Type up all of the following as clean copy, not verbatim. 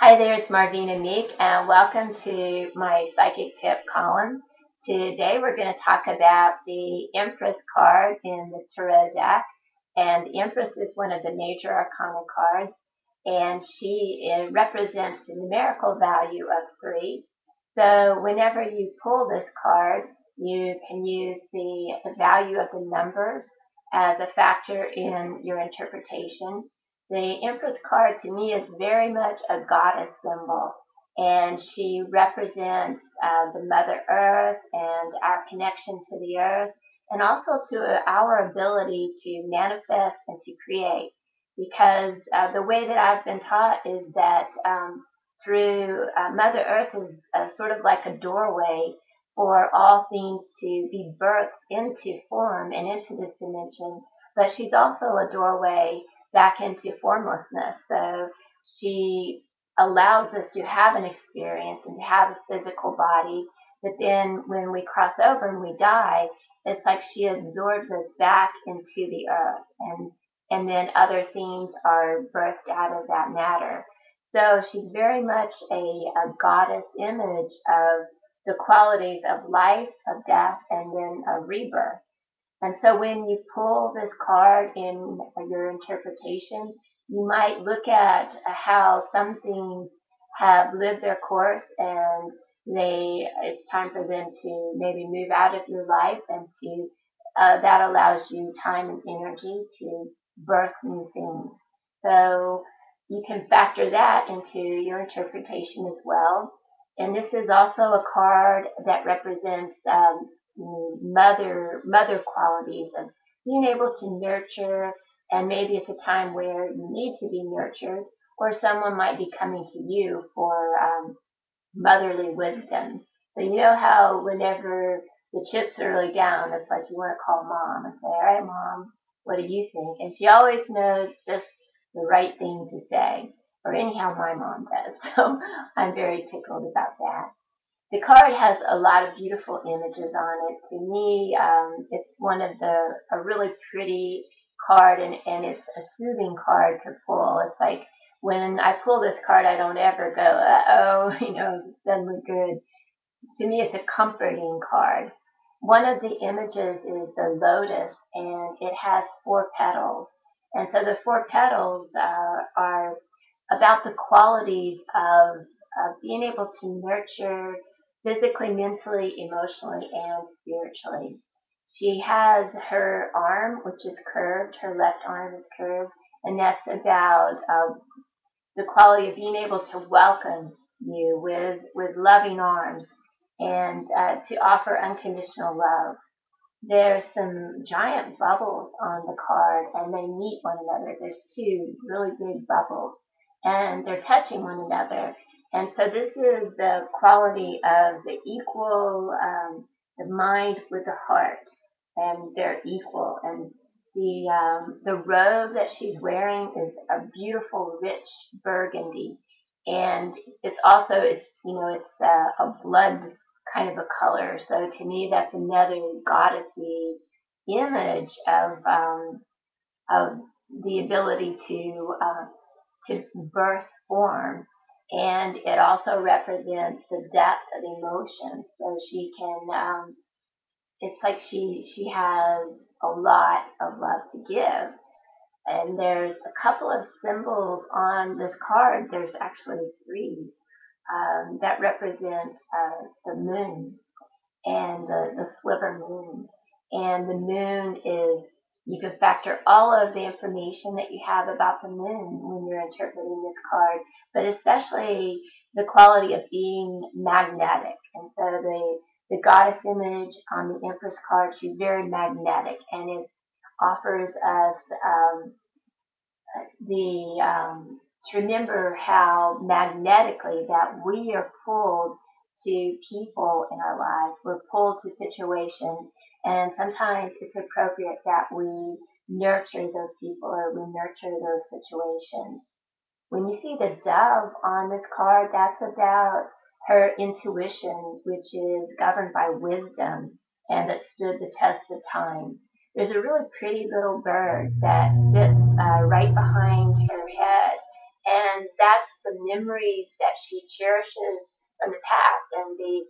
Hi there, it's Marvina Meek, and welcome to my psychic tip column. Today we're going to talk about the Empress card in the Tarot deck, and the Empress is one of the major arcana cards, and she represents the numerical value of 3. So whenever you pull this card, you can use the value of the numbers as a factor in your interpretation. The Empress card to me is very much a goddess symbol, and she represents the Mother Earth and our connection to the Earth, and also to our ability to manifest and to create. Because the way that I've been taught is that through Mother Earth is sort of like a doorway for all things to be birthed into form and into this dimension, but she's also a doorway back into formlessness. So she allows us to have an experience and to have a physical body, but then when we cross over and we die, it's like she absorbs us back into the earth, and then other things are birthed out of that matter. So she's very much a goddess image of the qualities of life, of death, and then a rebirth. And so when you pull this card in your interpretation, you might look at how some things have lived their course and it's time for them to maybe move out of your life, and to that allows you time and energy to birth new things. So you can factor that into your interpretation as well. And this is also a card that represents mother qualities of being able to nurture, and maybe it's a time where you need to be nurtured, or someone might be coming to you for motherly wisdom. So you know how whenever the chips are really down, it's like you want to call mom and say, all right, mom, what do you think? And she always knows just the right thing to say, or anyhow my mom does. So I'm very tickled about that. The card has a lot of beautiful images on it. To me, it's one of a really pretty card, and it's a soothing card to pull. It's like when I pull this card, I don't ever go, uh-oh, it doesn't look good. To me, it's a comforting card. One of the images is the lotus, and it has 4 petals. And so the 4 petals are about the qualities of being able to nurture physically, mentally, emotionally, and spiritually. She has her arm, which is curved, her left arm is curved, and that's about the quality of being able to welcome you with loving arms, and to offer unconditional love. There's some giant bubbles on the card, and they meet one another. There's 2 really big bubbles, and they're touching one another. And so this is the quality of the equal, the mind with the heart, and they're equal. And the robe that she's wearing is a beautiful, rich burgundy, and it's a blood kind of a color. So to me, that's another goddessy image of the ability to birth form, and it also represents the depth of emotion. So she can, it's like she has a lot of love to give. And there's a couple of symbols on this card. There's actually 3 that represent the moon, and the sliver moon. And the moon is, you can factor all of the information that you have about the moon when you're interpreting this card, but especially the quality of being magnetic. And so the goddess image on the Empress card, she's very magnetic, and it offers us the to remember how magnetically that we are pulled to people in our lives. We're pulled to situations, and sometimes it's appropriate that we nurture those people, or we nurture those situations. When you see the dove on this card, that's about her intuition, which is governed by wisdom and that stood the test of time. There's a really pretty little bird that sits right behind her head, and that's the memories that she cherishes from the past and the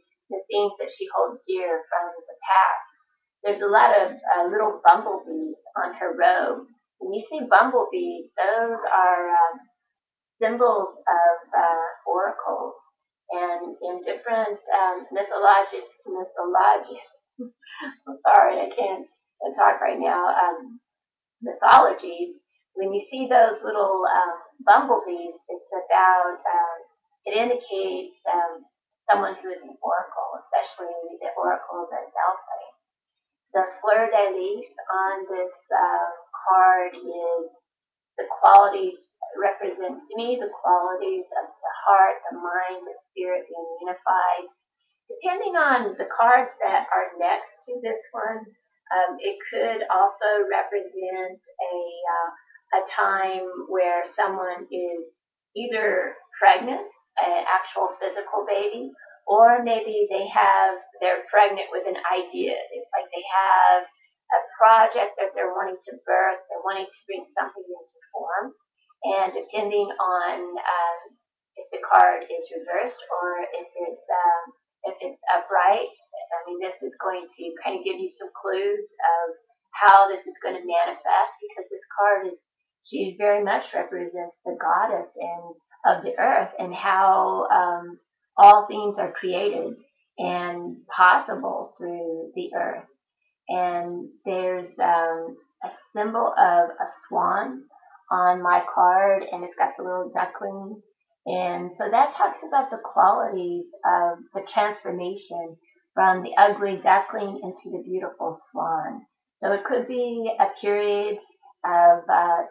things that she holds dear from the past. There's a lot of little bumblebees on her robe. When you see bumblebees, those are symbols of oracles. And in different I'm sorry, I can't talk right now, mythologies, when you see those little bumblebees, it's about, it indicates someone who is an oracle, especially the oracles at Delphi. The fleur de lis on this card is the qualities, represent to me the qualities of the heart, the mind, the spirit being unified. Depending on the cards that are next to this one, it could also represent a time where someone is either pregnant, an actual physical baby, or maybe they're pregnant with an idea. It's like they have a project that they're wanting to birth, they're wanting to bring something into form, and depending on if the card is reversed or if it's upright, I mean, this is going to kind of give you some clues of how this is going to manifest, because this card she very much represents the goddess and of the earth, and how all things are created and possible through the earth. And there's a symbol of a swan on my card, and it's got the little duckling. And so that talks about the qualities of the transformation from the ugly duckling into the beautiful swan. So it could be a period of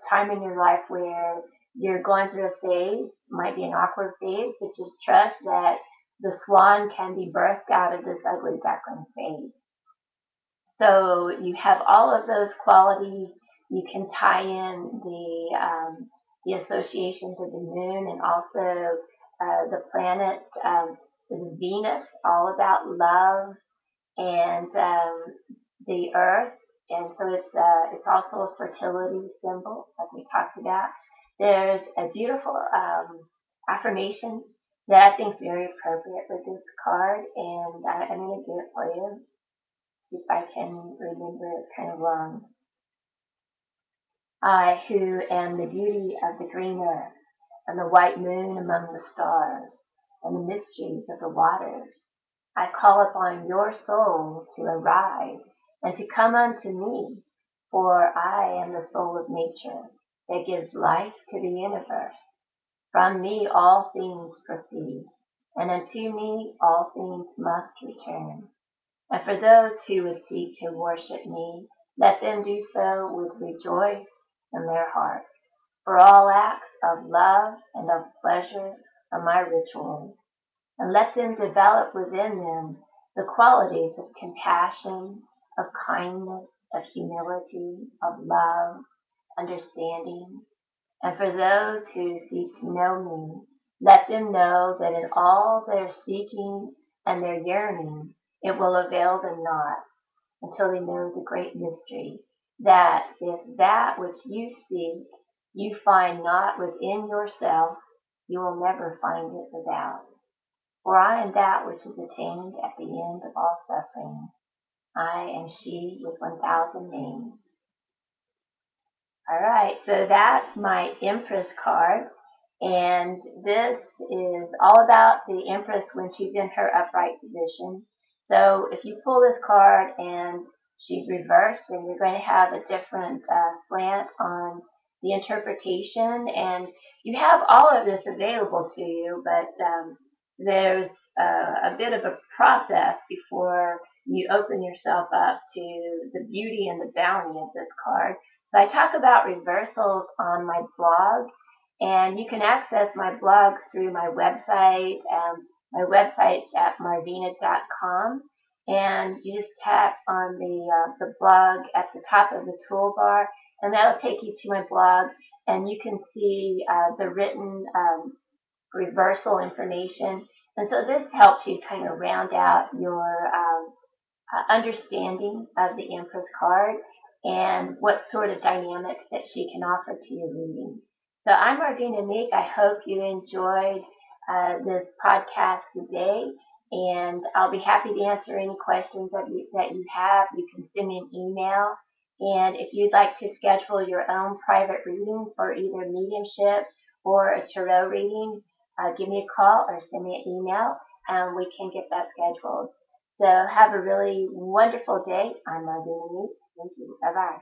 time in your life where you're going through a phase, might be an awkward phase, but just trust that the swan can be birthed out of this ugly duckling phase. So you have all of those qualities. You can tie in the associations of the moon, and also the planets, Venus, all about love, and the earth. And so it's also a fertility symbol, like we talked about. There's a beautiful affirmation that I think is very appropriate with this card, and I'm going to do it for you if I can remember it kind of long. I, who am the beauty of the green earth, and the white moon among the stars, and the mysteries of the waters, I call upon your soul to arise and to come unto me, for I am the soul of nature that gives life to the universe. From me all things proceed, and unto me all things must return. And for those who would seek to worship me, let them do so with rejoice in their hearts. For all acts of love and of pleasure are my rituals, and let them develop within them the qualities of compassion, of kindness, of humility, of love, understanding. And for those who seek to know me, let them know that in all their seeking and their yearning, it will avail them not until they know the great mystery, that if that which you seek you find not within yourself, you will never find it without. For I am that which is attained at the end of all suffering. I am she with 1,000 names. All right, so that's my Empress card. And this is all about the Empress when she's in her upright position. So if you pull this card and she's reversed, then you're going to have a different slant on the interpretation. And you have all of this available to you, but there's a bit of a process before you open yourself up to the beauty and the bounty of this card. So I talk about reversals on my blog, and you can access my blog through my website. My website's at marvina.com, and you just tap on the blog at the top of the toolbar, and that'll take you to my blog, and you can see the written reversal information. And so this helps you kind of round out your understanding of the Empress card and what sort of dynamics that she can offer to your reading. So I'm Ardina Meek. I hope you enjoyed this podcast today, and I'll be happy to answer any questions that you have. You can send me an email, and if you'd like to schedule your own private reading for either mediumship or a tarot reading, give me a call or send me an email, and we can get that scheduled. So have a really wonderful day. I'm Ardina Meek. Thank you. Bye bye.